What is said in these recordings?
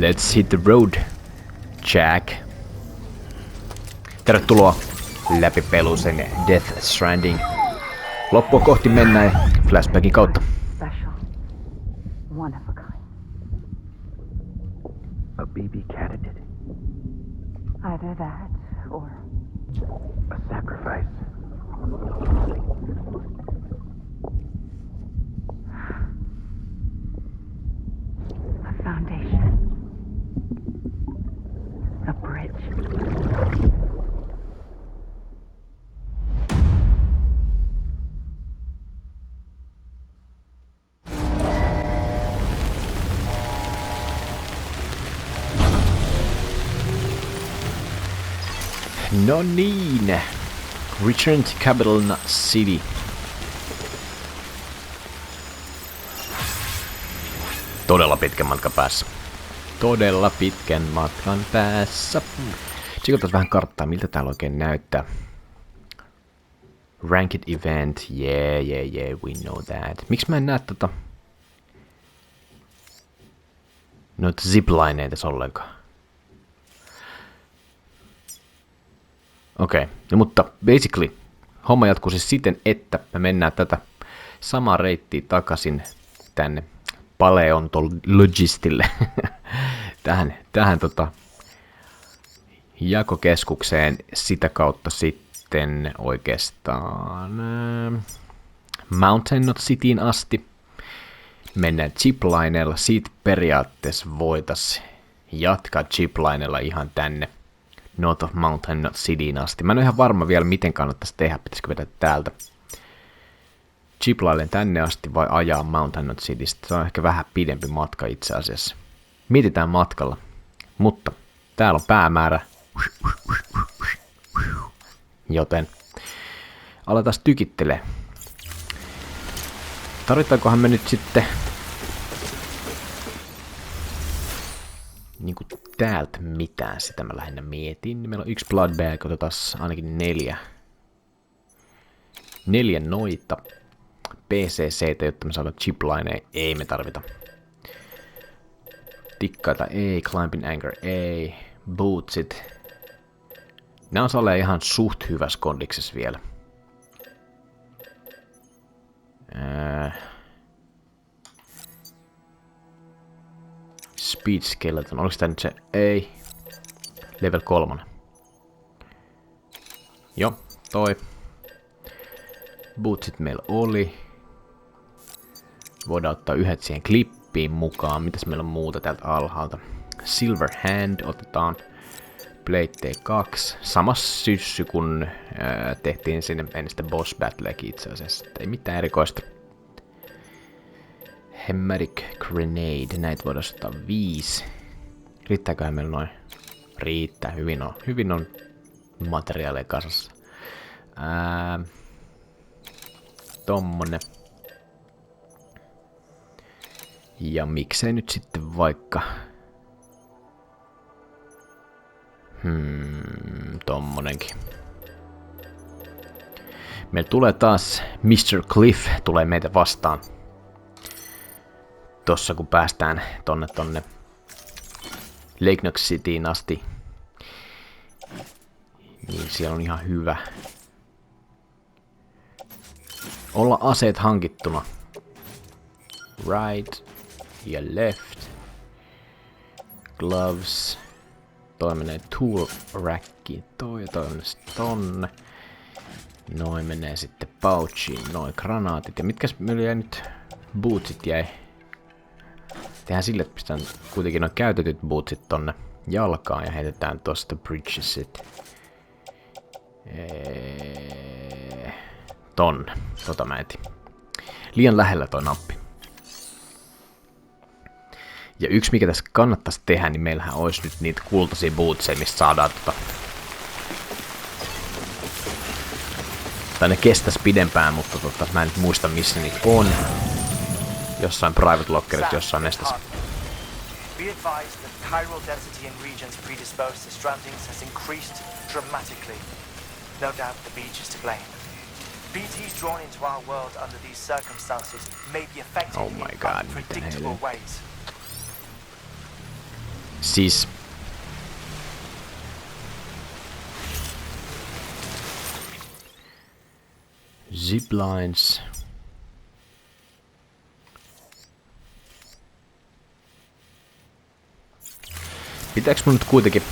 Let's hit the road, Jack. Tervetuloa läpi pelusen Death Stranding. Loppua kohti mennään flashbackin kautta. Special. One of a kind. A baby candidate. Either that or A sacrifice. a foundation. A bridge. No niin. Return to Capital Knot City. Todella pitkän matkan päässä. Todella pitkän matkan päässä. Tsikotaan vähän karttaa, miltä täällä oikein näyttää. Ranked event. Yeah, we know that. Miksi mä en näe noita ziplineita tässä ollenkaan? Okei, no mutta basically homma jatkuu siis siten, että me mennään tätä samaa reittiä takaisin tänne paleontologistille, tähän jakokeskukseen, sitä kautta sitten oikeastaan Mountain Knot Cityin asti. Mennään ziplineilla, siitä periaatteessa voitaisiin jatkaa ziplineilla ihan tänne North of Mountain Knot Cityin asti. Mä en ole ihan varma vielä, miten kannattaisi tehdä. Pitäisikö vetää täältä ziplailen tänne asti vai ajaa Mountain Knot Citystä. Se on ehkä vähän pidempi matka itse asiassa. Mietitään matkalla. Mutta täällä on päämäärä. Joten aletaan tykittelee. Tarvitaankohan me nyt sitten niinku täältä mitään, sitä mä lähinnä mietin. Meillä on yksi blood bag, otetaan ainakin 4 noita PCCtä, jotta me saadaan ziplineja. Ei me tarvita. Tikkaita ei, climbing anger ei, bootsit. Nää on salee ihan suht hyvässä kondiksessa vielä. Speed skeleton, oliko tää nyt se? Ei. Level 3. Joo, toi. Bootsit meillä oli. Voidaan ottaa yhdet siihen klippiin mukaan. Mitäs meillä on muuta täältä alhaalta? Silver Hand otetaan. Blade T2. Sama syssy kun tehtiin sinne ennen sitä boss battleakin itse asiassa. Ei mitään erikoista. Hemeric Grenade. Näitä voidaan ottaa 5. Riittääköhän meillä noin? Riittää. Hyvin on materiaaleja kasassa. Tommonen. Ja miksei nyt sitten vaikka tommonenkin. Meillä tulee taas Mr. Cliff tulee meitä vastaan. Tossa kun päästään tonne Lake Knot Cityin asti. Niin siellä on ihan hyvä olla aseet hankittuna. Right ja left. Gloves. Toi menee tool rackiin. Toi menee tonne. Noin menee sitten pouchiin. Noin granaatit. Ja mitkäs meillä jäi nyt? Bootsit jäi. Tehdään sille, että pistän kuitenkin noin käytetyt bootsit tonne jalkaan ja heitetään tosta bridgesit. Tonne. Tota mä etin. Liian lähellä toi nappi. Ja yksi mikä tässä kannattaisi tehdä, niin meillähän olisi nyt niitä kultaisia bootseja, mistä saadaan tai ne kestäisi pidempään, mutta mä en nyt muista missä niitä on. Jossain private lockerit, jossain nestassa. Be advised that chiral density in regions predisposed to strandings has increased dramatically. No doubt the beach is to blame. BTs drawn into our world under these circumstances may be affected in unpredictable ways. Siis ziplines. Pitääks mun nyt kuitenkin...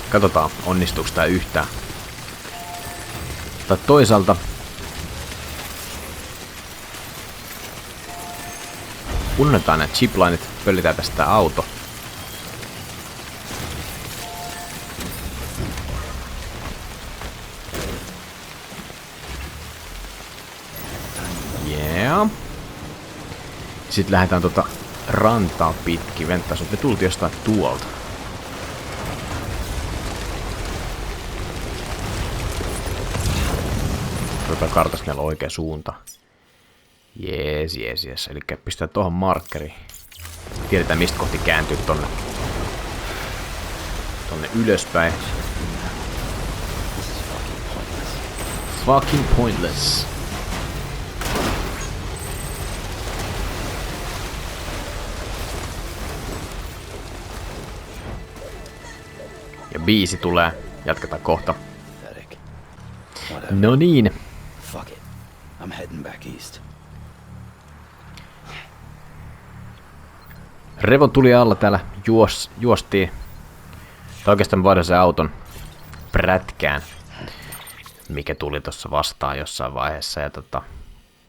Katsotaan, onnistuuko tää yhtään. Tai toisaalta... Unohdetaan nämä chiplineit, pöllitään tästä auto. Yeah. Sitten lähdetään rantaa pitkin. Venttäis, että me tultiin jostain tuolta. Kartassa meillä on oikea suunta. Jees. Eli pistetään tuohon markkeriin. Tiedetään mistä kohti kääntyy tonne ylöspäin. Fucking pointless. Ja biisi tulee. Jatketaan kohta. No niin. Fuck it. I'm heading back east. Revo tuli alla täällä juostiin. Tai oikeastaan vaihdoin sen auton prätkään, mikä tuli tuossa vastaan jossain vaiheessa. Ja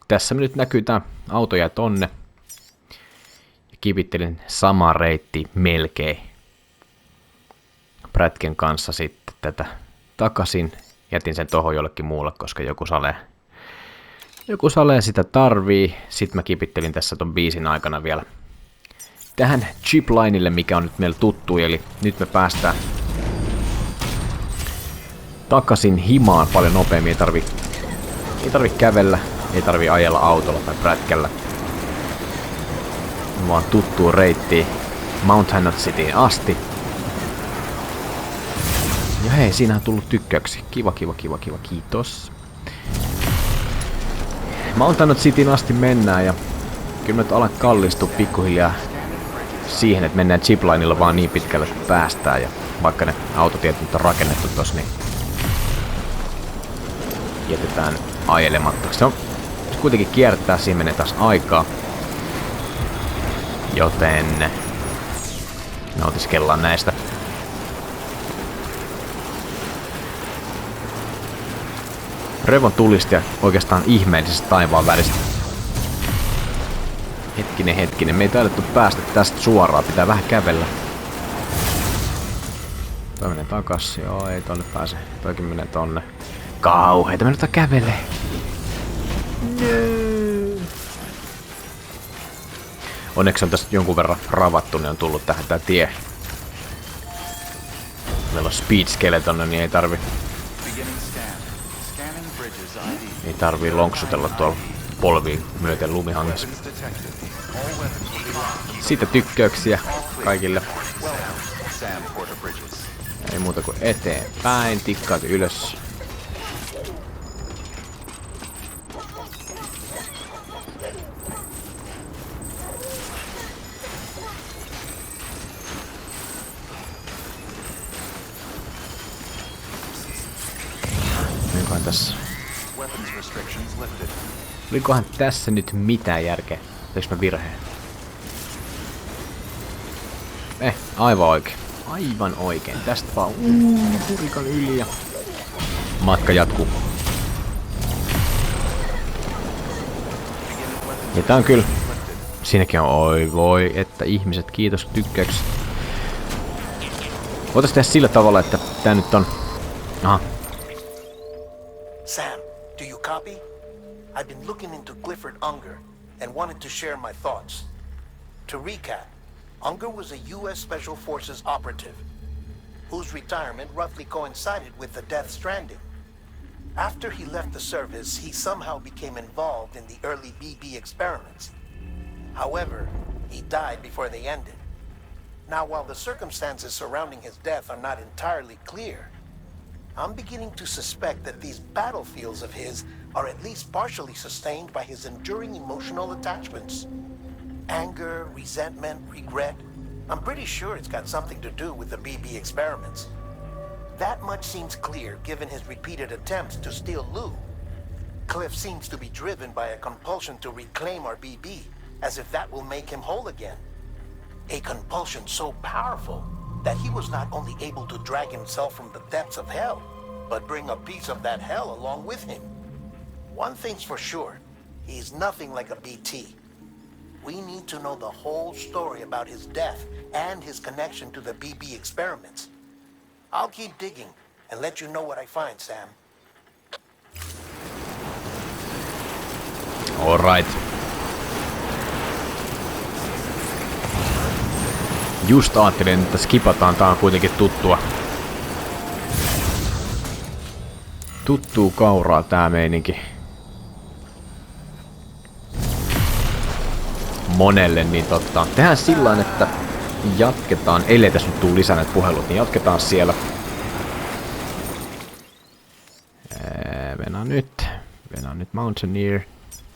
tässä me nyt näkyy tää auto ja tonne. Ja kipittelin samaa reittiä melkein prätken kanssa sitten tätä takaisin. Jätin sen tohon jollekin muulle, koska joku salee sitä tarvii. Sitten mä kipittelin tässä ton biisin aikana vielä tähän chiplinelle, mikä on nyt meillä tuttu. Eli nyt me päästään takaisin himaan paljon nopeammin. Ei tarvi kävellä, ei tarvi ajella autolla tai prätkällä. Vaan tuttuun reittiin Mount Knot Cityin asti. Ja hei, siinä on tullut tykkäyksiä. Kiva, kiitos. Mount Knot Cityin asti mennään ja kyllä me nyt alat kallistua pikkuhiljaa siihen, että mennään ziplinella vaan niin pitkälle, että päästään. Ja vaikka ne autotiet nyt on rakennettu tossa, niin jätetään ajelematta. Se on kuitenkin kiertää, siihen menee taas aikaa. Joten nautiskellaan näistä. Revon tulista ja oikeastaan ihmeellisestä taivaan väristä. Hetkinen. Me ei taidettu päästä tästä suoraan. Pitää vähän kävellä. Toi menee takas. Joo, ei tonne pääse. Toikin menee tonne. Kauheita, me nyt kävelee. No. Onneksi on tästä jonkun verran ravattu, niin on tullut tähän tää tie. Meillä on speed skeleton, niin ei tarvii lonksutella tuolla polviin myöten lumihangessa. Siitä tykkäyksiä kaikille. Ei muuta kuin eteenpäin, tikkaat ylös. Olikohan tässä nyt mitään järkeä? Teekö mä virheen? Aivan oikein. Tästä vaan purikan yli ja matka jatkuu. Ja tää on kyllä... Siinäkin on oi voi, että ihmiset, kiitos tykkäykset. Voitais tehdä sillä tavalla, että tää nyt on... Aha. Sam, do you copy? I've been looking into Clifford Unger and wanted to share my thoughts. To recap, Unger was a U.S. Special Forces operative whose retirement roughly coincided with the death Stranding. After he left the service, he somehow became involved in the early BB experiments. However, he died before they ended. Now, while the circumstances surrounding his death are not entirely clear, I'm beginning to suspect that these battlefields of his are at least partially sustained by his enduring emotional attachments. Anger, resentment, regret. I'm pretty sure it's got something to do with the BB experiments. That much seems clear given his repeated attempts to steal Lou. Cliff seems to be driven by a compulsion to reclaim our BB, as if that will make him whole again. A compulsion so powerful that he was not only able to drag himself from the depths of hell, but bring a piece of that hell along with him. One thing's for sure, he's nothing like a BT. We need to know the whole story about his death and his connection to the BB experiments. I'll keep digging and let you know what I find, Sam. All right. Just ajattelin, että skipataan. Tää on kuitenkin tuttuu kauraa tää meininki. Monelle, niin tehdään sillain, että jatketaan, ellei tässä nyt tuu lisää näitä puhelut, niin jatketaan siellä. Mennään nyt Mountaineer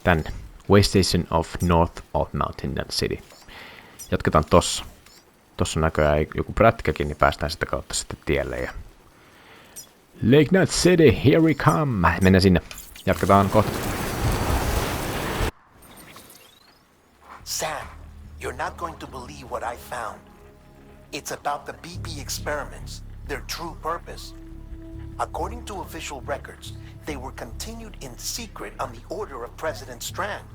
tänne. Waystation of North of Mountain City. Jatketaan tossa. Tossa on näköjään joku prätkäkin, niin päästään sitä kautta sitten tielle. Ja Lake Knot City, here we come. Mennään sinne. Jatketaan kohta. Sam, you're not going to believe what I found. It's about the BB experiments, their true purpose. According to official records, they were continued in secret on the order of President Strand,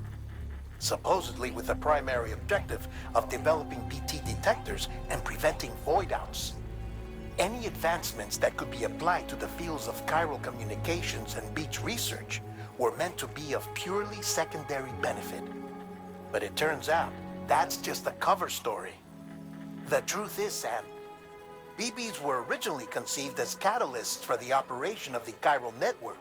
supposedly with the primary objective of developing BT detectors and preventing void-outs. Any advancements that could be applied to the fields of chiral communications and beach research were meant to be of purely secondary benefit. But it turns out, that's just a cover story. The truth is, Sam, BBs were originally conceived as catalysts for the operation of the chiral network.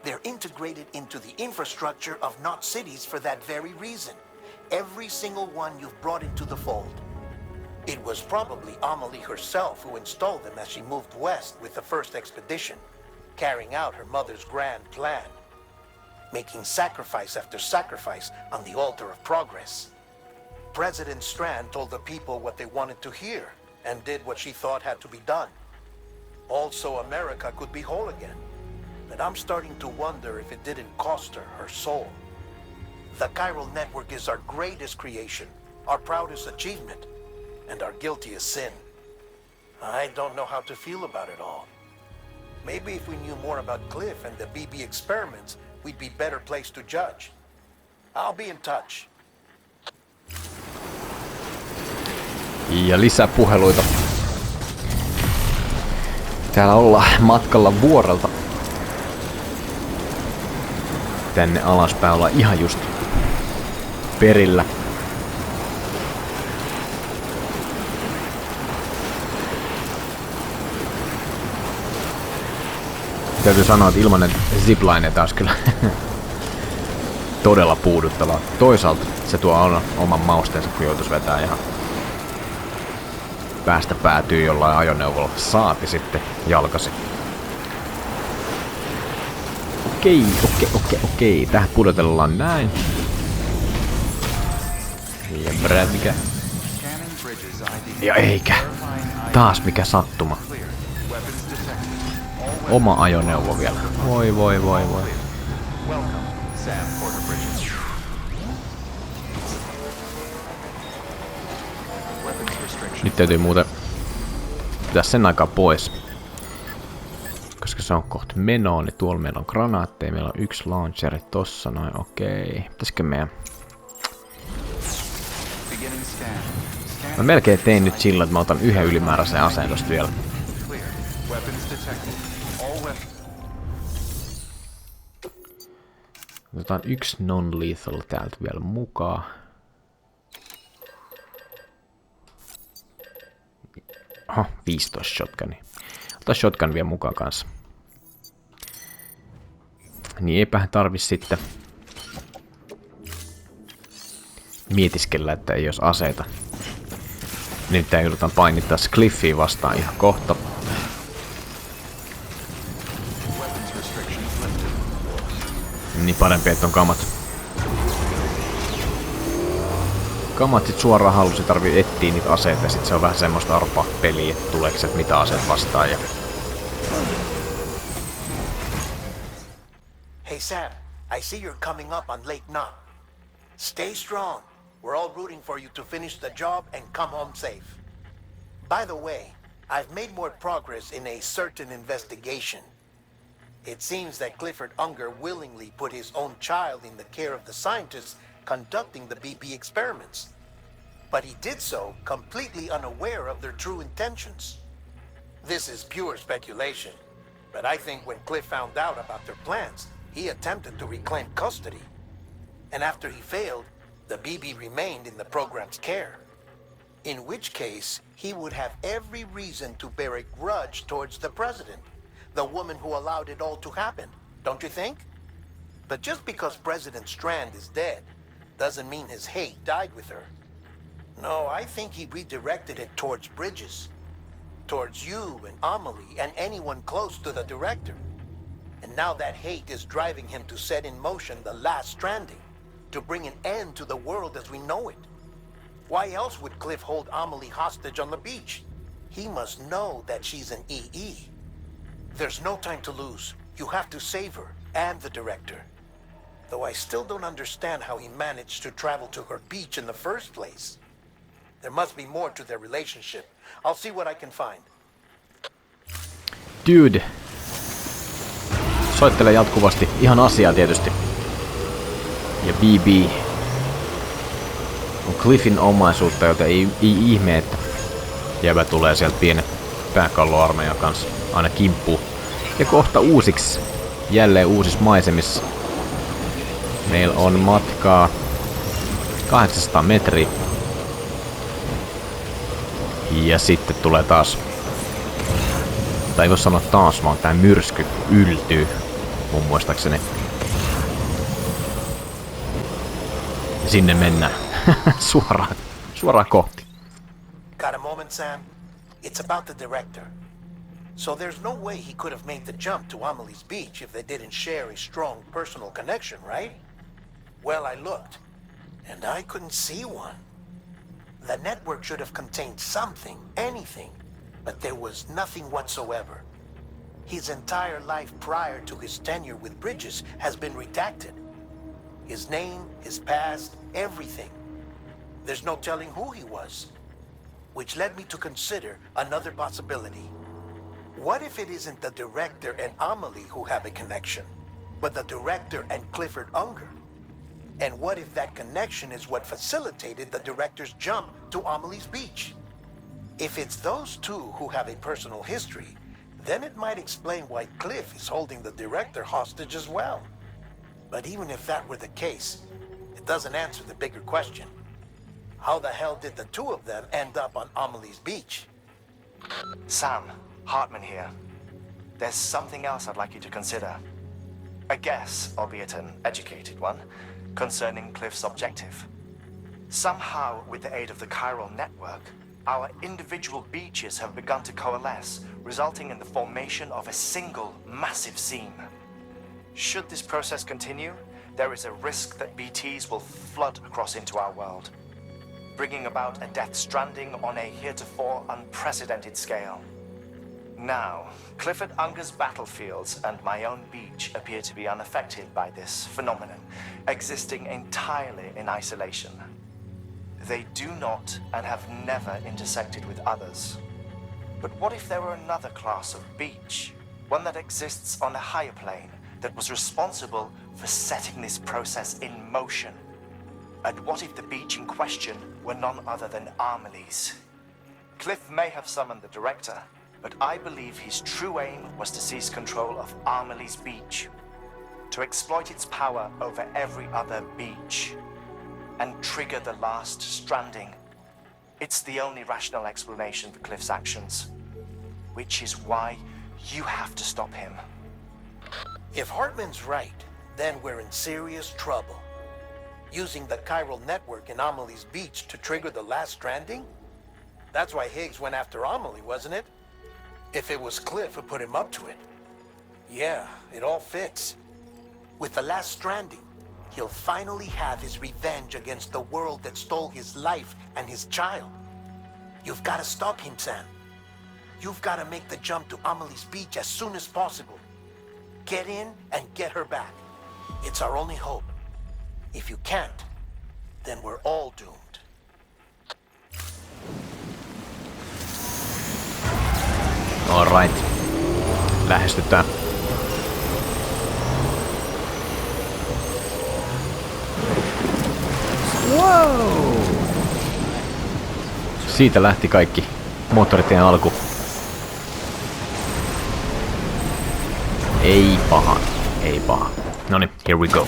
They're integrated into the infrastructure of Knot cities for that very reason. Every single one you've brought into the fold. It was probably Amelie herself who installed them as she moved west with the first expedition, carrying out her mother's grand plan, making sacrifice after sacrifice on the altar of progress. President Strand told the people what they wanted to hear and did what she thought had to be done. Also, America could be whole again. But I'm starting to wonder if it didn't cost her her soul. The chiral network is our greatest creation, our proudest achievement, and our guiltiest sin. I don't know how to feel about it all. Maybe if we knew more about Cliff and the BB experiments, we'd be better placed to judge. I'll be in touch. Ja lisää puheluita. Täällä ollaan matkalla vuorelta tänne alaspäin, ollaan ihan just perillä. Täytyy sanoa, että ilmanen zipline taas kyllä todella puuduttavaa. Toisaalta se tuo oman mausteensa, kun joutuisi vetää ihan päästä päätyy jollain ajoneuvolla, saati sitten jalkasi. Okei. Tähän pudotellaan näin. Ja mikä. Ja eikä. Taas mikä sattuma. Oma ajoneuvo vielä. Voi. Nyt täytyy muuten pitää sen aikaa pois. Koska se on kohta menoa, niin tuolla meillä on granaatteja, meillä on yksi launcheri tossa noin, okei. Pitäisikö meidän... Mä melkein tein nyt sillä, että mä otan yhden ylimääräisen aseen tosta vielä. Otetaan yksi non-lethal täältä vielä mukaan. Oho, 15 shotgunia. Ota shotgun vielä mukaan kanssa. Niin eipähän tarvis sitten mietiskellä, että ei olisi aseita. Nyt joudutaan painittaa Cliffiä vastaan ihan kohta. Niin parempi, että on kamat. Kamat sit suoraan hallussa, tarvii etsiä niitä aseita ja sit se on vähän semmoista arpaa peliä, että tuleeko sieltä mitä aseet vastaan ja... Hey Sam, I see you're coming up on Lake Knot. Stay strong. We're all rooting for you to finish the job and come home safe. By the way, I've made more progress in a certain investigation. It seems that Clifford Unger willingly put his own child in the care of the scientists conducting the BP experiments. But he did so completely unaware of their true intentions. This is pure speculation, but I think when Cliff found out about their plans, he attempted to reclaim custody. And after he failed, the BB remained in the program's care. In which case, he would have every reason to bear a grudge towards the president, the woman who allowed it all to happen, don't you think? But just because President Strand is dead, doesn't mean his hate died with her. No, I think he redirected it towards Bridges, towards you and Amelie and anyone close to the director. And now that hate is driving him to set in motion the last Stranding, to bring an end to the world as we know it. Why else would Cliff hold Amelie hostage on the beach? He must know that she's an EE. There's no time to lose. You have to save her and the director. Though I still don't understand how he managed to travel to her beach in the first place. There must be more to their relationship. I'll see what I can find. Dude. Soittelee jatkuvasti. Ihan asiaa tietysti. Ja BB on Cliffin omaisuutta, joten ei ihme, että jäbä tulee sieltä pienen pääkalloarmeijan kanssa aina kimppuun. Ja kohta uusiksi, jälleen uusissa maisemissa. Meillä on matkaa 800 metriä. Ja sitten tulee taas, tai ei voi sanoa taas, vaan tää myrsky yltyy, mun muistaakseni. Ja sinne mennään. suoraan kohti. Got a moment, Sam? It's about the director. So there's no way he could have made the jump to Amelie's beach if they didn't share a strong personal connection, right? Well, I looked, and I couldn't see one. The network should have contained something, anything, but there was nothing whatsoever. His entire life prior to his tenure with Bridges has been redacted. His name, his past, everything. There's no telling who he was. Which led me to consider another possibility. What if it isn't the director and Amelie who have a connection, but the director and Clifford Unger? And what if that connection is what facilitated the director's jump to Amelie's beach? If it's those two who have a personal history, then it might explain why Cliff is holding the director hostage as well. But even if that were the case, it doesn't answer the bigger question. How the hell did the two of them end up on Amelie's beach? Sam, Hartman here. There's something else I'd like you to consider. A guess, albeit an educated one, concerning Cliff's objective. Somehow, with the aid of the chiral network, our individual beaches have begun to coalesce, resulting in the formation of a single massive seam. Should this process continue, there is a risk that BTs will flood across into our world, bringing about a death stranding on a heretofore unprecedented scale. Now, Clifford Unger's battlefields and my own beach appear to be unaffected by this phenomenon, existing entirely in isolation. They do not and have never intersected with others. But what if there were another class of beach, one that exists on a higher plane, that was responsible for setting this process in motion? And what if the beach in question were none other than Amelie's? Cliff may have summoned the director, but I believe his true aim was to seize control of Amelie's beach, to exploit its power over every other beach, and trigger the last stranding. It's the only rational explanation for Cliff's actions, which is why you have to stop him. If Hartman's right, then we're in serious trouble. Using the chiral network in Amelie's beach to trigger the last stranding? That's why Higgs went after Amelie, wasn't it? If it was Cliff who put him up to it. Yeah, it all fits. With the last Stranding, he'll finally have his revenge against the world that stole his life and his child. You've got to stop him, Sam. You've got to make the jump to Amelie's beach as soon as possible. Get in and get her back. It's our only hope. If you can't, then we're all doomed. Alright. Lähestytään. Wow! Siitä lähti kaikki moottoritien alku. Ei paha, ei paha. Noniin, here we go.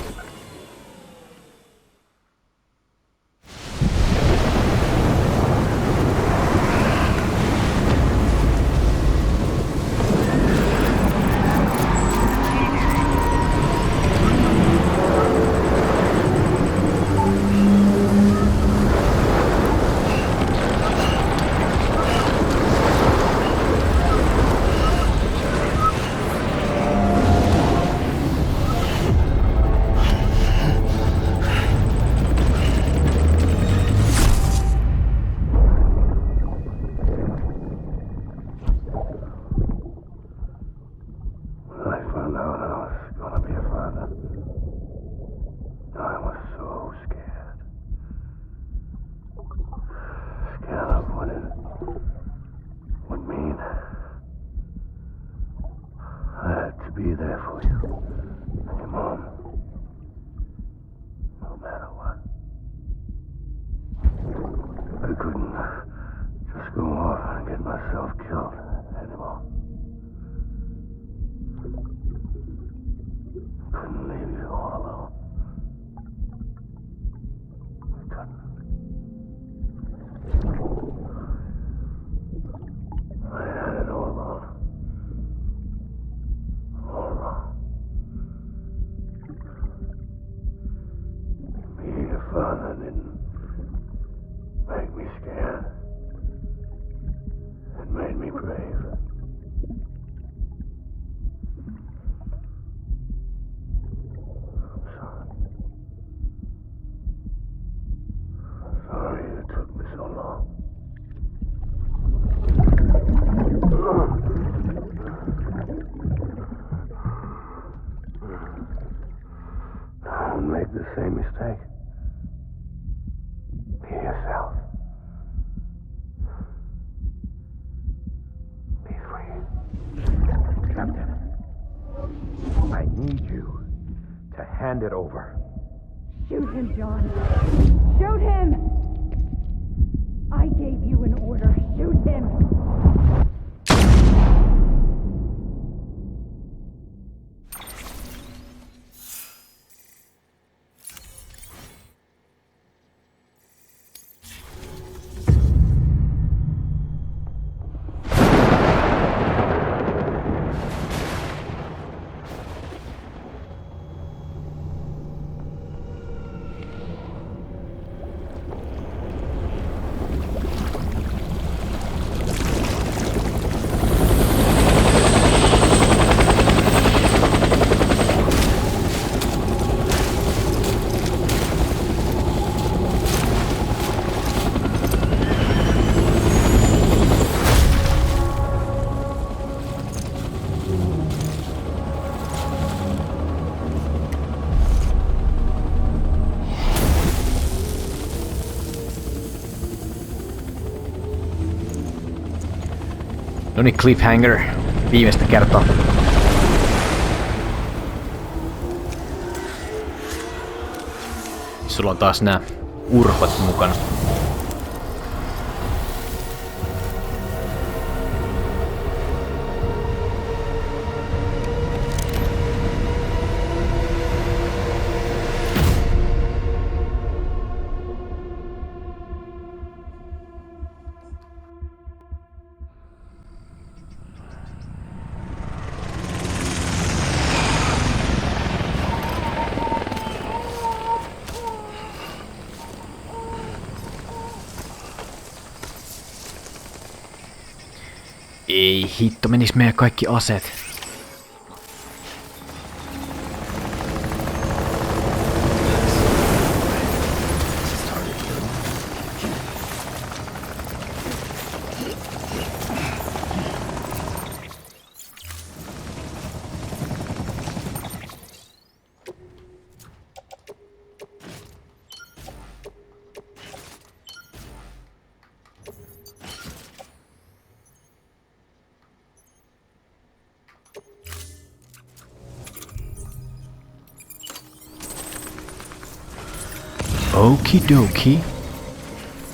Be there for you and your mom, no matter what. I couldn't just go off and get myself killed anymore. Couldn't leave you all alone. I couldn't. I had it all wrong. All wrong. Being a father didn't make me scared. It made me brave. I'm sorry. I'm sorry it took me so long. Don't make the same mistake. Be yourself. Be free. Captain, I need you to hand it over. Shoot him, John. Shoot him! I gave you an order. Shoot him! Noni cliffhanger. Viimeistä kertaa. Sulla on taas nää urhot mukana. Ei, hitto, menis meidän kaikki aseet. Okidoki.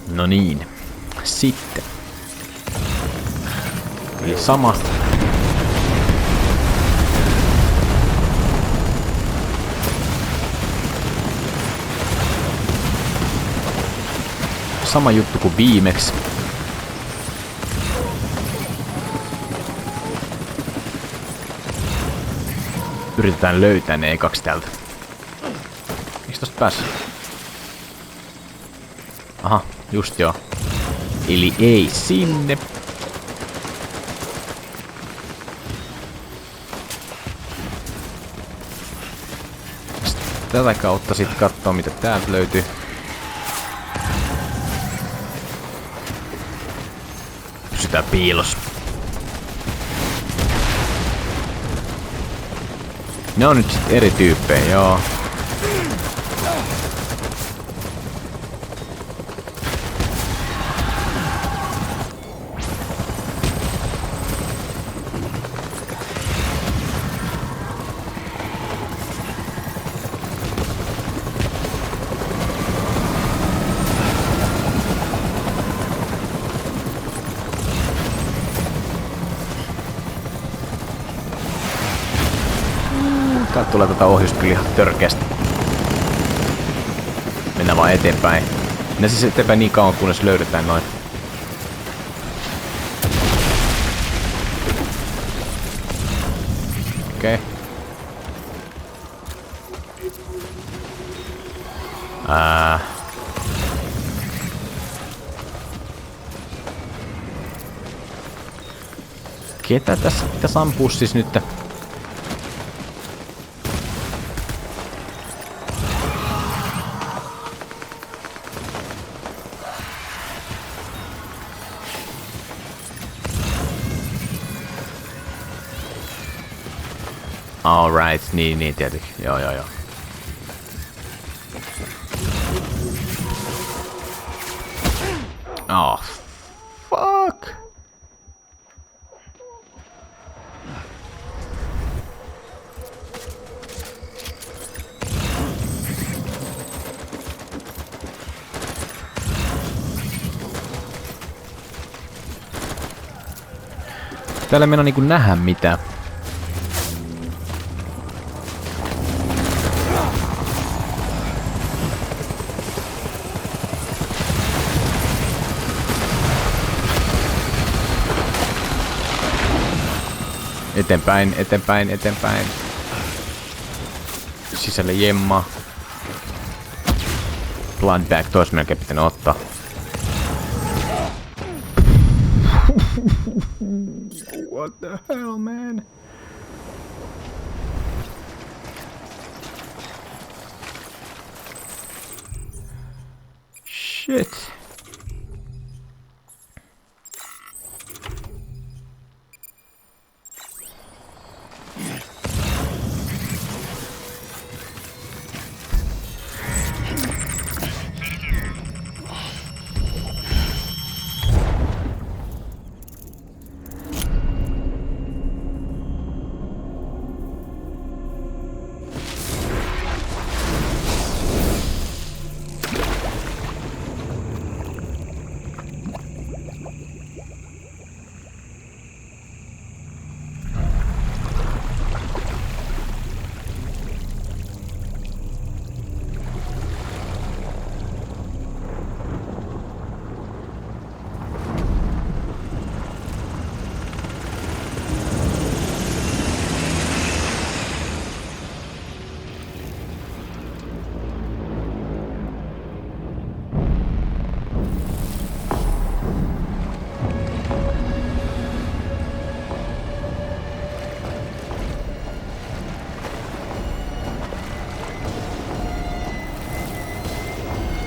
No niin. Sitten. Eli sama. Sama juttu kuin viimeksi. Yritetään löytää ne ekaksi täältä. Eiks tosta päässä? Aha, just joo. Eli ei sinne. Tätä kautta sit kattoo mitä täältä löytyy. Pysytään piilos. Ne on nyt sit eri tyyppejä, joo. Täältä tulee tätä ohjusta kyllä ihan törkeästi. Mennään vaan eteenpäin. Mennään siis eteenpäin niin kauan kunnes löydetään noin. Okei. Ketä tässä pitäisi ampua siis nyt? Alright, niin tietenkin. Joo. Oh, fuck. Täällä ei mennä niinku nähdä mitään. Eteenpäin. Sisälle jemma. Blood bag, tois melkein pitänyt ottaa. What the hell, man? Shit.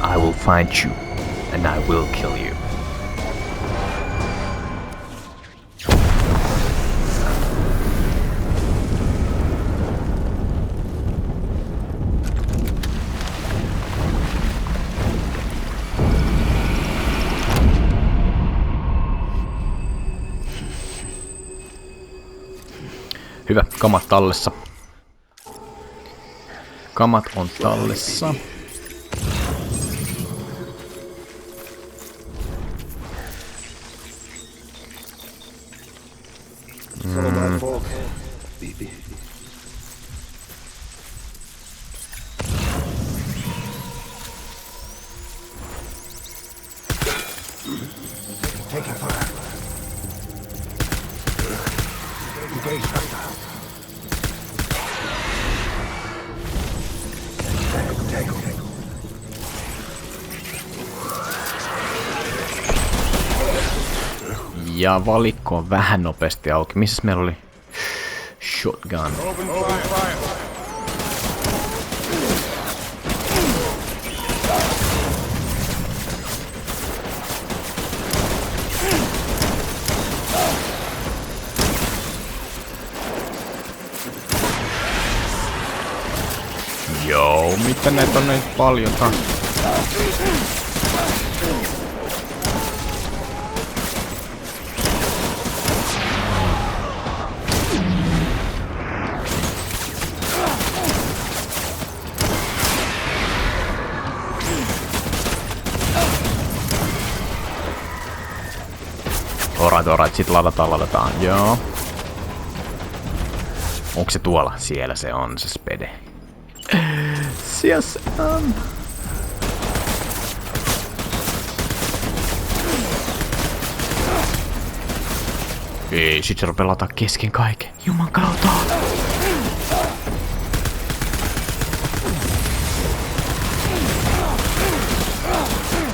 I will find you, and I will kill you. Hyvä, kamat tallessa. Kamat on tallessa. fault, BB. Taking fire. Engage hostile. Tango. Ja valikko on vähän nopeasti auki. Missä meillä oli? Shotgun. Open fire. Joo, mitä näitä on näin paljon taas? Alright, sit ladataan, joo. Onko se tuolla? Siellä se on, se spede. Siellä se on. Ei, sit se rupeaa lataa kesken kaiken. Juman kautta.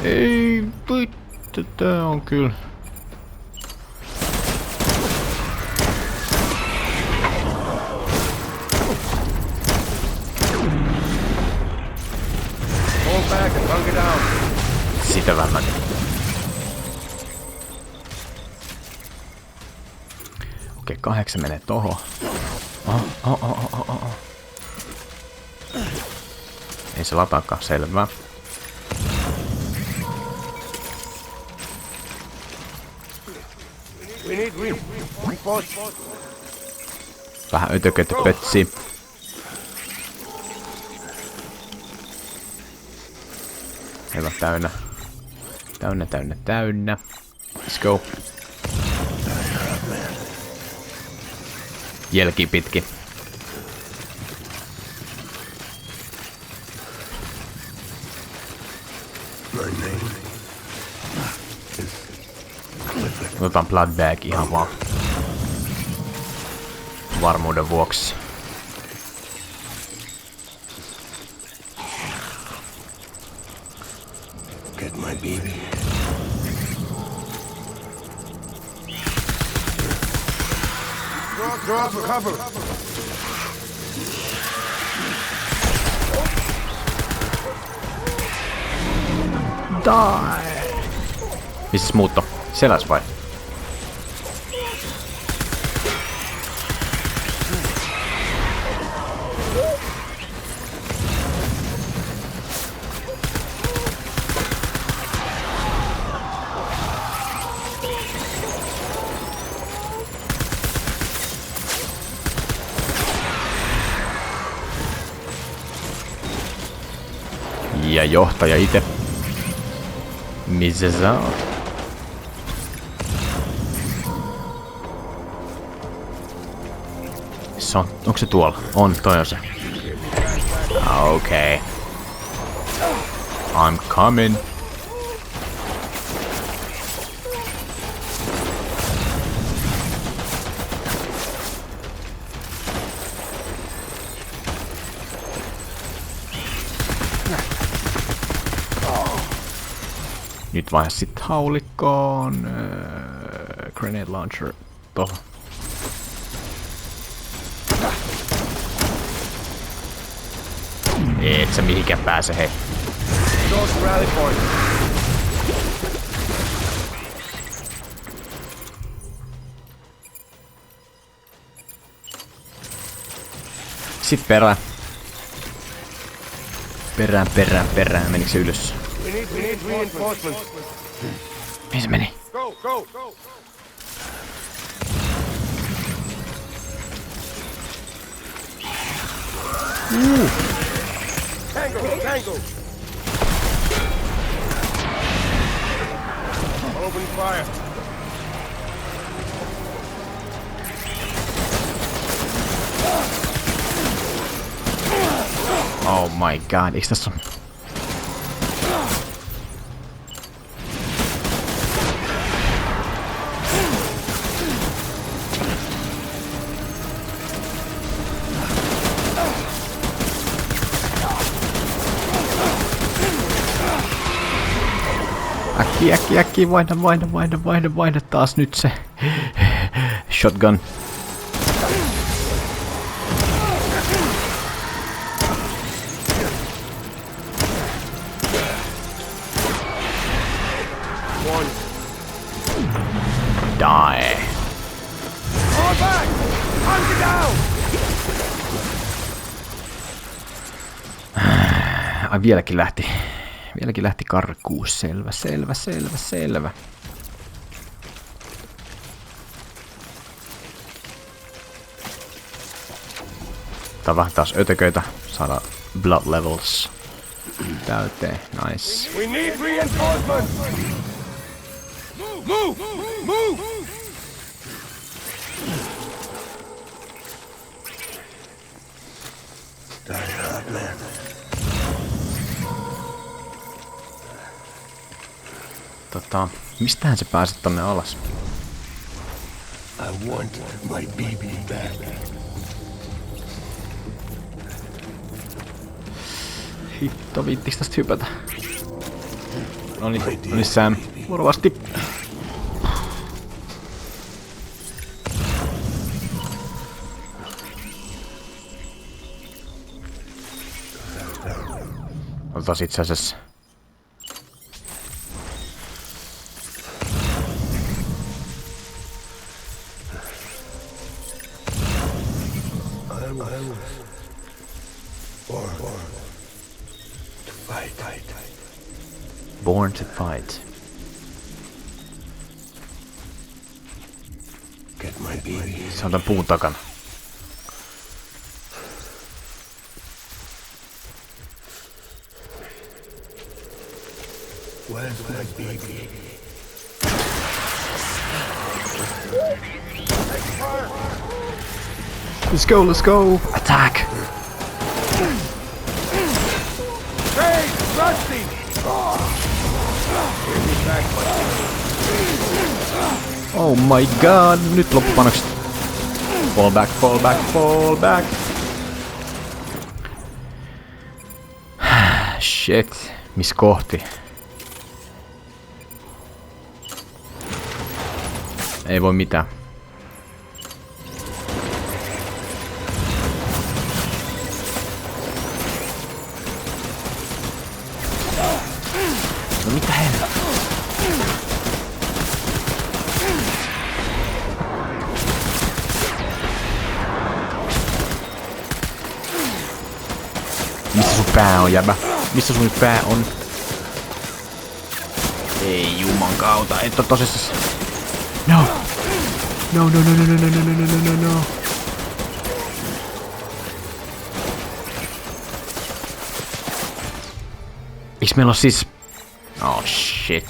Ei, vittu, tää on kyllä. Sitä vähän. Okei, 8 menee tohon. Ei se lataakaan, selvä. Vähän ötököitä pötsi. Meillä on täynnä. Let's go. Jälki pitki. Otetaan blood bag ihan vaan varmuuden vuoksi. Get my baby. Drop for cover. Die. Missäs muutto? Seläs vai? Ja johtaja itse. Missä sä oot? Onko se tuolla? On, toi on se. Okei. I'm coming. Nyt vaihe sit haulikkoon. Grenade launcher tohon. Et sä mihinkään pääse, hei. Sit perään. Perään. Menikö se ylös? Mihin se meni? Go. Tango. Open fire. my god, eiks tässä on... Äkki, vaihda taas nyt se shotgun. Die. Ai vieläkin lähti karkuun. Selvä. Tää on vähän taas ötököitä. Saada blood levels täyteen. Nice. We need reinforcements! Move! Mistähän se pääsit tonne alas? I want my baby back. Hitto, viittiks tästä hypätä? Noniin Sam, varovasti. Otetaan itse asiassa. Born to fight. Get my baby. Se on tän puun takana. Where's my baby? Let's go! Attack! Hey, Rusty! Oh my god, nyt loppupanokset. Fall back. Shit, miss kohti? Ei voi mitään. No mitä helvettiä? Missä sun pää on, jäbä? Missä sun pää on? Ei juman kautta, et oo tosissas. No! No. Eiks meillä oo siis... Oh shit.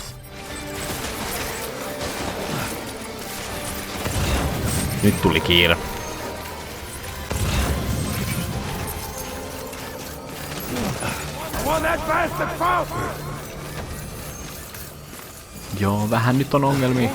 Nyt tuli kiire. Joo, vähän nyt on ongelmia.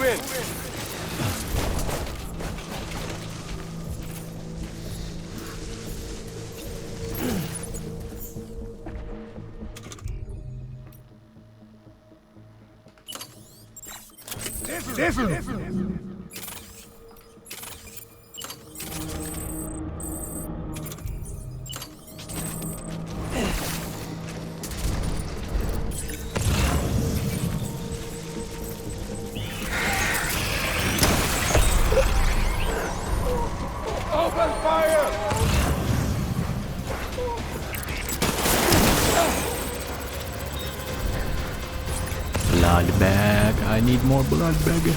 Blood bag, I need more blood bag.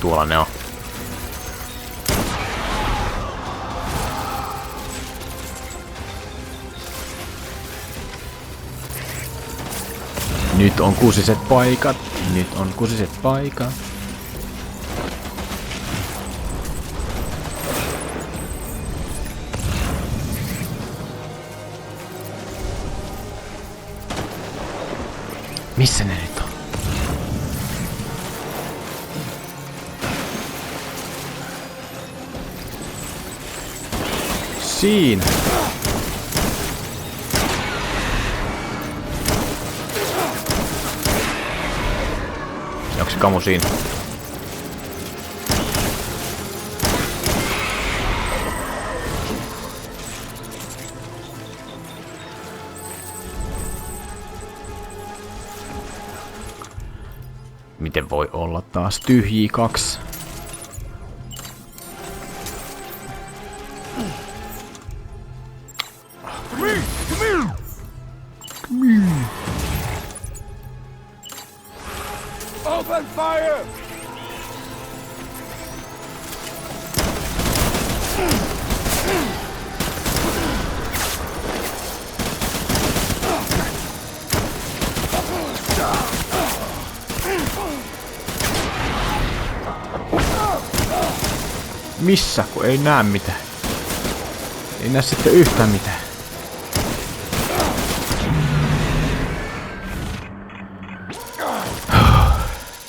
Tuolla ne on. Nyt on kusiset paikat. Missä ne nyt on? Siinä. Onko se kamu siinä? Miten voi olla taas tyhjiä 2? Open fire! Missä? Kun ei näe mitään. Ei näe sitten yhtään mitään.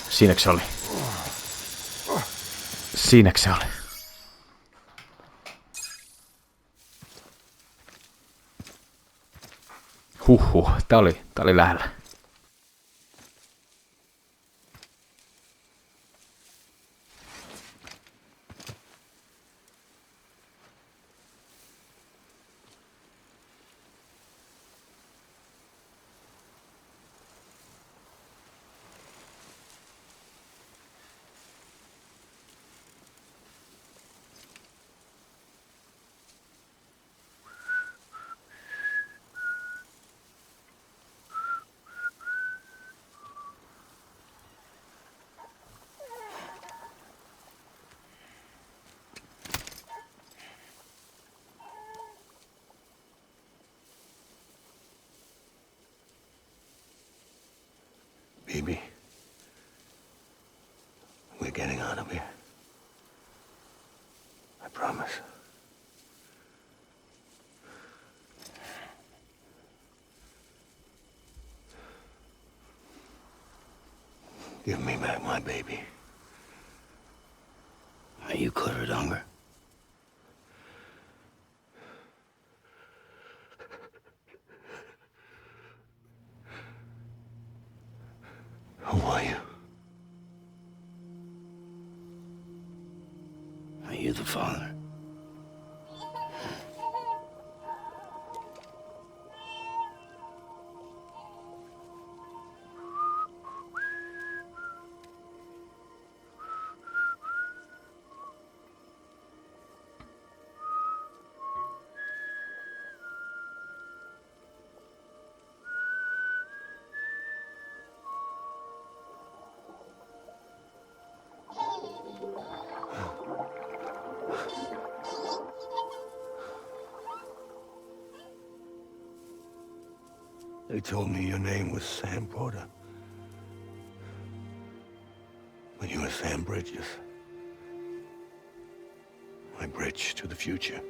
Siinäkö se oli? Siinäkö se oli? Huhhuh, tää oli lähellä. Baby, we're getting out of here. I promise. Give me back my baby. Are you Clifford Unger? Who are you? Are you the father? They told me your name was Sam Porter. But you were Sam Bridges. My bridge to the future.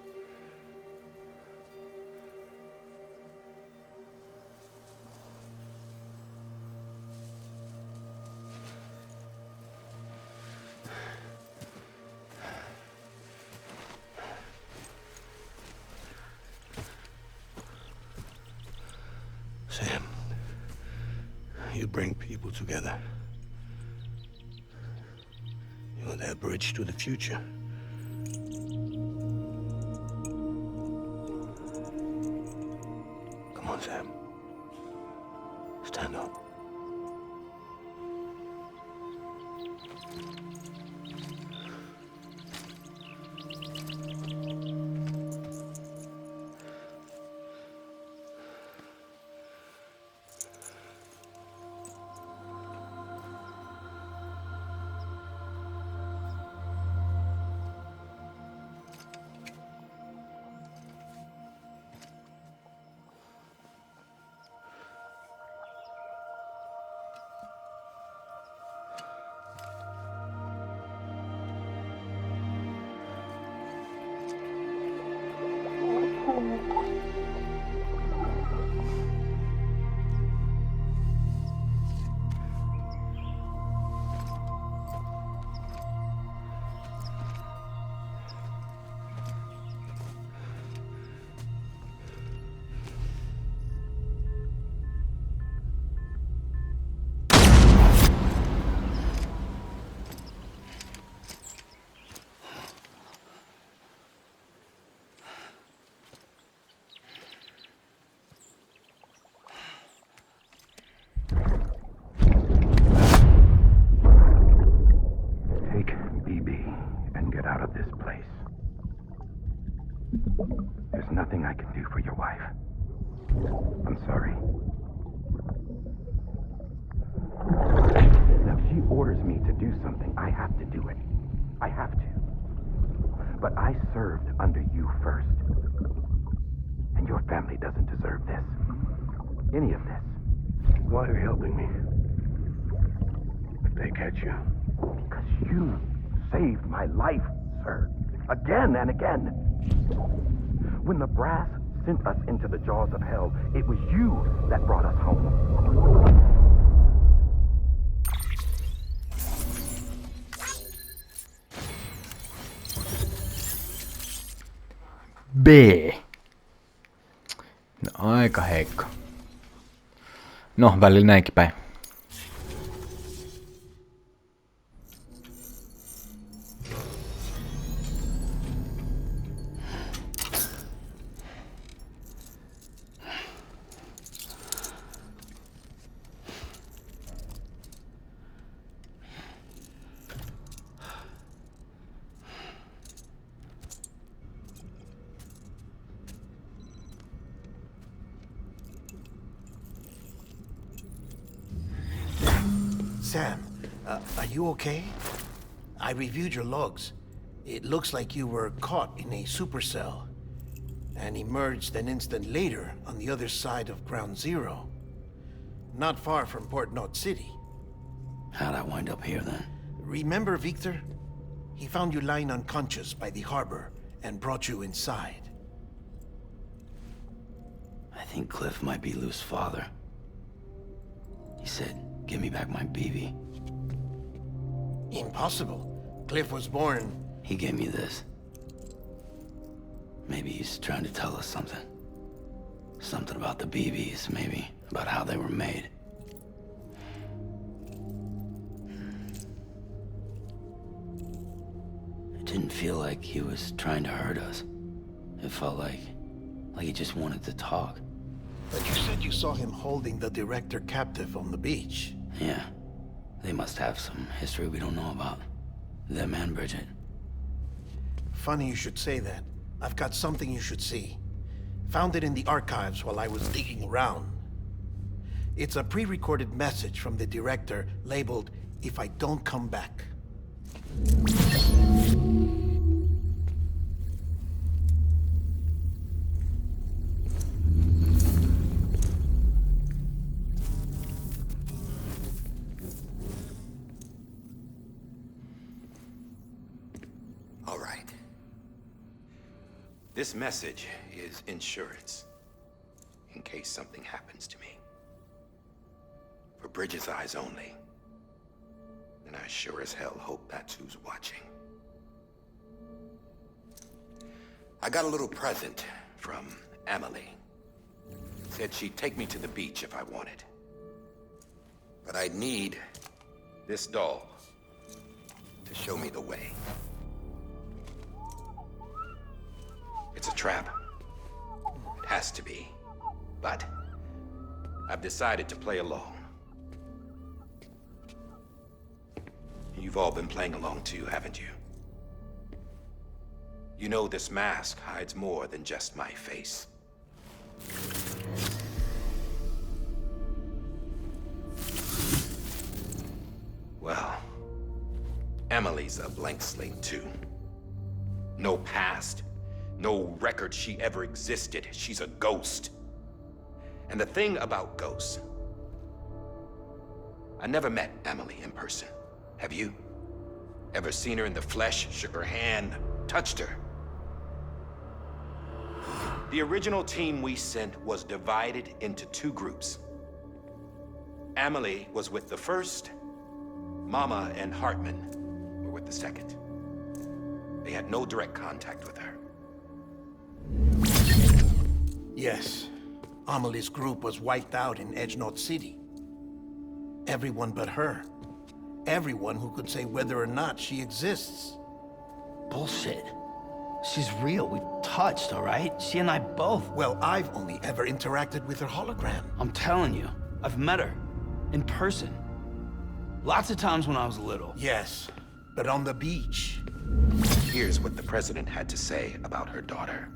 Sam, you bring people together. You're their bridge to the future. Come on, Sam. Stand up. orders me to do something, I have to do it. I have to. But I served under you first. And your family doesn't deserve this. Any of this. Why are you helping me? If they catch you. Because you saved my life, sir. Again and again. When the brass sent us into the jaws of hell, it was you that brought us home. B. No aika heikko. No, välillä näinkin päin. Sam, are you okay? I reviewed your logs. It looks like you were caught in a supercell and emerged an instant later on the other side of Ground Zero. Not far from Port Knot City. How'd I wind up here then? Remember Victor? He found you lying unconscious by the harbor and brought you inside. I think Cliff might be Lou's father. He said, give me back my BB. Impossible. Cliff was born... He gave me this. Maybe he's trying to tell us something. Something about the BBs, maybe. About how they were made. It didn't feel like he was trying to hurt us. It felt like he just wanted to talk. But you said you saw him holding the director captive on the beach. Yeah. They must have some history we don't know about. Them and Bridget. Funny you should say that. I've got something you should see. Found it in the archives while I was digging around. It's a pre-recorded message from the director labeled, "If I don't come back." All right. This message is insurance, in case something happens to me. For Bridget's eyes only. And I sure as hell hope that's who's watching. I got a little present from Emily. Said she'd take me to the beach if I wanted. But I'd need this doll to show me the way. It's a trap. It has to be. But I've decided to play along. You've all been playing along too, haven't you? You know this mask hides more than just my face. Well, Emily's a blank slate too. No past. No record she ever existed. She's a ghost. And the thing about ghosts, I never met Emily in person. Have you? Ever seen her in the flesh, shook her hand, touched her? The original team we sent was divided into two groups. Emily was with the first. Mama and Hartman were with the second. They had no direct contact with her. Yes. Amelie's group was wiped out in Knot City. Everyone but her. Everyone who could say whether or not she exists. Bullshit. She's real. We've touched, all right? She and I both. Well, I've only ever interacted with her hologram. I'm telling you, I've met her. In person. Lots of times when I was little. Yes, but on the beach. Here's what the president had to say about her daughter.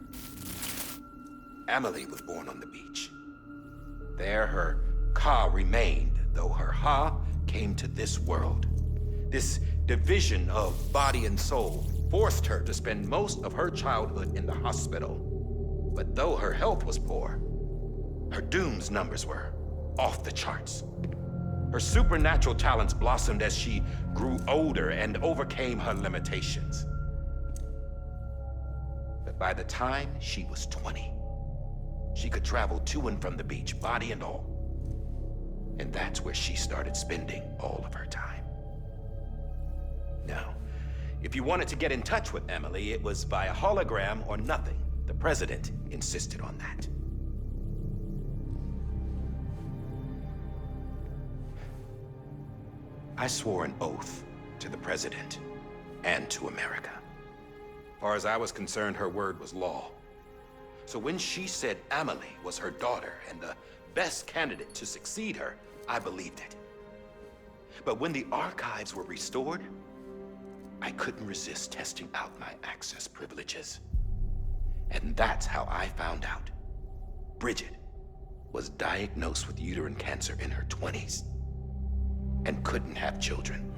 Emily was born on the beach. There her ka remained, though her ha came to this world. This division of body and soul forced her to spend most of her childhood in the hospital. But though her health was poor, her Doom's numbers were off the charts. Her supernatural talents blossomed as she grew older and overcame her limitations. But by the time she was 20, she could travel to and from the beach, body and all. And that's where she started spending all of her time. Now, if you wanted to get in touch with Emily, it was via hologram or nothing. The president insisted on that. I swore an oath to the president and to America. As far as I was concerned, her word was law. So when she said Amelie was her daughter and the best candidate to succeed her, I believed it. But when the archives were restored, I couldn't resist testing out my access privileges. And that's how I found out Bridget was diagnosed with uterine cancer in her 20s and couldn't have children.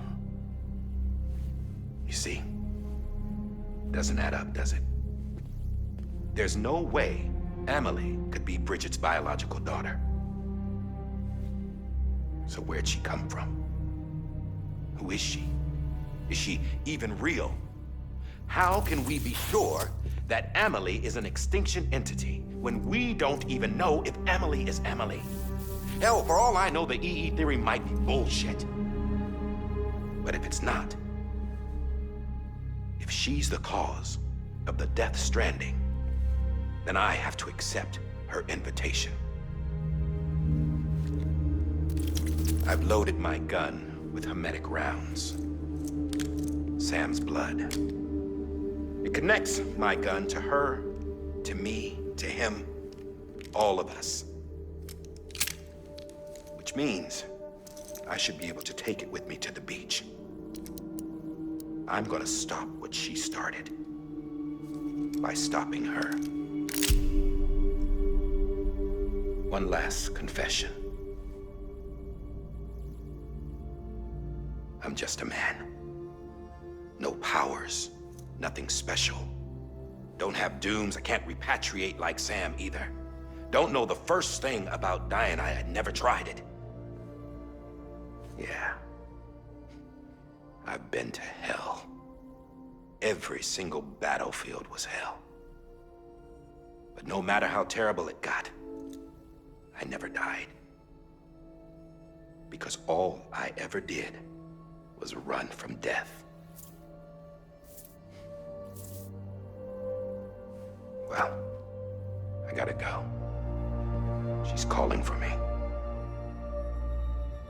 You see, doesn't add up, does it? There's no way Amelie could be Bridget's biological daughter. So where'd she come from? Who is she? Is she even real? How can we be sure that Amelie is an extinction entity when we don't even know if Amelie is Amelie? Hell, for all I know, the EE theory might be bullshit. But if it's not, if she's the cause of the Death Stranding, then I have to accept her invitation. I've loaded my gun with hermetic rounds. Sam's blood. It connects my gun to her, to me, to him, all of us. Which means I should be able to take it with me to the beach. I'm gonna stop what she started by stopping her. One last confession. I'm just a man. No powers, nothing special. Don't have dooms, I can't repatriate like Sam either. Don't know the first thing about dying, I had never tried it. Yeah. I've been to hell. Every single battlefield was hell. But no matter how terrible it got, I never died. Because all I ever did was run from death. Well, I gotta go. She's calling for me.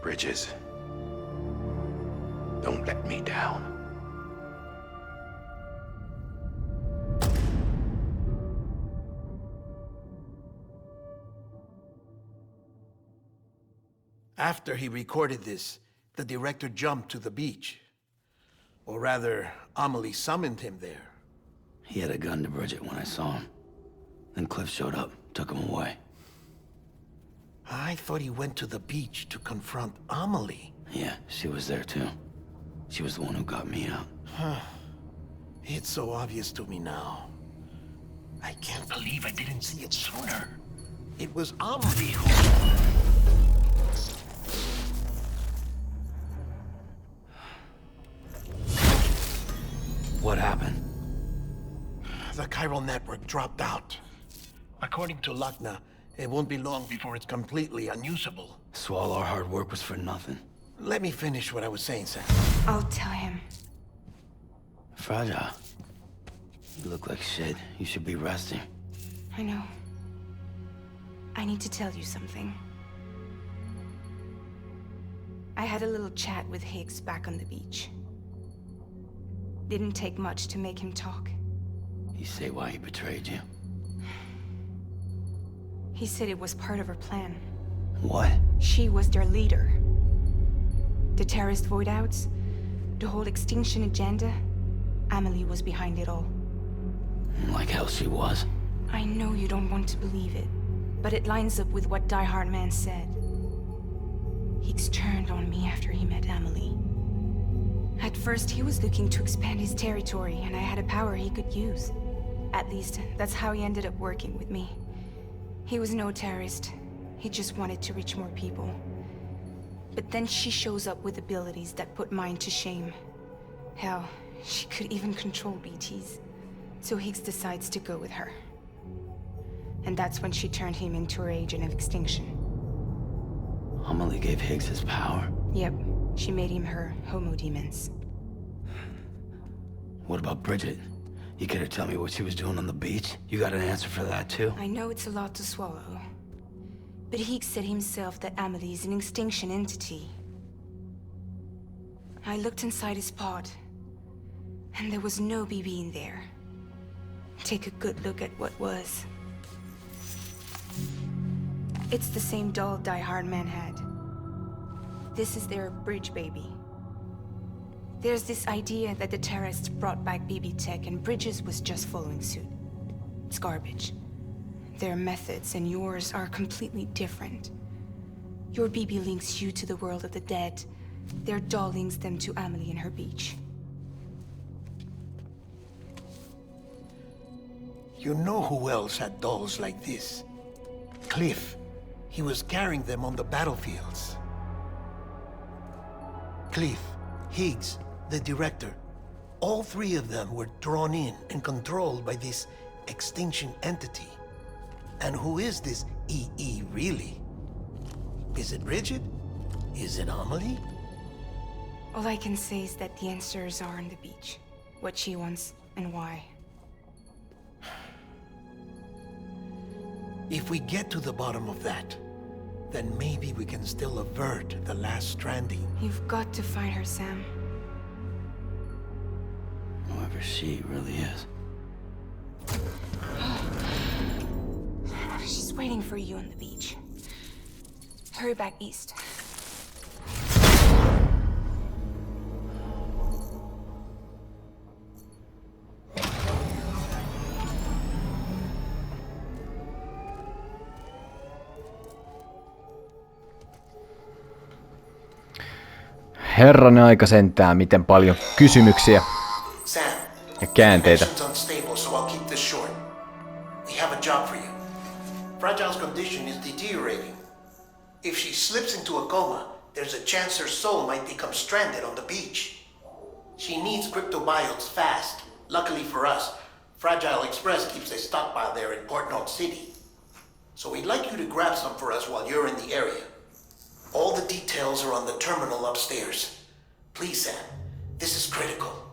Bridges, don't let me down. After he recorded this, the director jumped to the beach. Or rather, Amelie summoned him there. He had a gun to Bridget when I saw him. Then Cliff showed up, took him away. I thought he went to the beach to confront Amelie. Yeah, she was there too. She was the one who got me out. It's so obvious to me now. I can't believe I didn't see it sooner. It was Amelie who... What happened? The chiral network dropped out. According to Lakna, it won't be long before it's completely unusable. So all our hard work was for nothing. Let me finish what I was saying, Sam. I'll tell him. Fragile. You look like shit. You should be resting. I know. I need to tell you something. I had a little chat with Higgs back on the beach. Didn't take much to make him talk. You say why he betrayed you? He said it was part of her plan. What? She was their leader. The terrorist voidouts, the whole extinction agenda, Amelie was behind it all. Like hell she was. I know you don't want to believe it, but it lines up with what Die Hard Man said. Higgs turned on me after he met Amelie. I first, he was looking to expand his territory, and I had a power he could use. At least, that's how he ended up working with me. He was no terrorist. He just wanted to reach more people. But then she shows up with abilities that put mine to shame. Hell, she could even control BTs. So Higgs decides to go with her. And that's when she turned him into her agent of extinction. Amelie gave Higgs his power? Yep, she made him her homo demons. What about Bridget? You care to tell me what she was doing on the beach? You got an answer for that too? I know it's a lot to swallow. But Higgs said himself that Amelie is an extinction entity. I looked inside his pod, and there was no BB in there. Take a good look at what was. It's the same doll Die Hard Man had. This is their bridge baby. There's this idea that the terrorists brought back BB tech and Bridges was just following suit. It's garbage. Their methods and yours are completely different. Your BB links you to the world of the dead. Their doll links them to Amelie and her beach. You know who else had dolls like this? Cliff. He was carrying them on the battlefields. Cliff, Higgs, the director. All three of them were drawn in and controlled by this extinction entity. And who is this EE really? Is it Bridget? Is it Amelie? All I can say is that the answers are on the beach. What she wants and why. If we get to the bottom of that, then maybe we can still avert the last stranding. You've got to find her, Sam. Whoever she really is. She's waiting for you on the beach. Hurry back east. Herranen aika sentään, miten paljon kysymyksiä ja käänteitä. Unstable, so I'll keep this short. We have a job for you. Fragile's condition is deteriorating. If she slips into a coma, there's a chance her soul might become stranded on the beach. She needs cryptobiotes fast. Luckily for us, Fragile Express keeps a stockpile there in Capital Knot Cityyn. So we'd like you to grab some for us while you're in the area. All the details are on the terminal upstairs. Please, Sam, this is critical.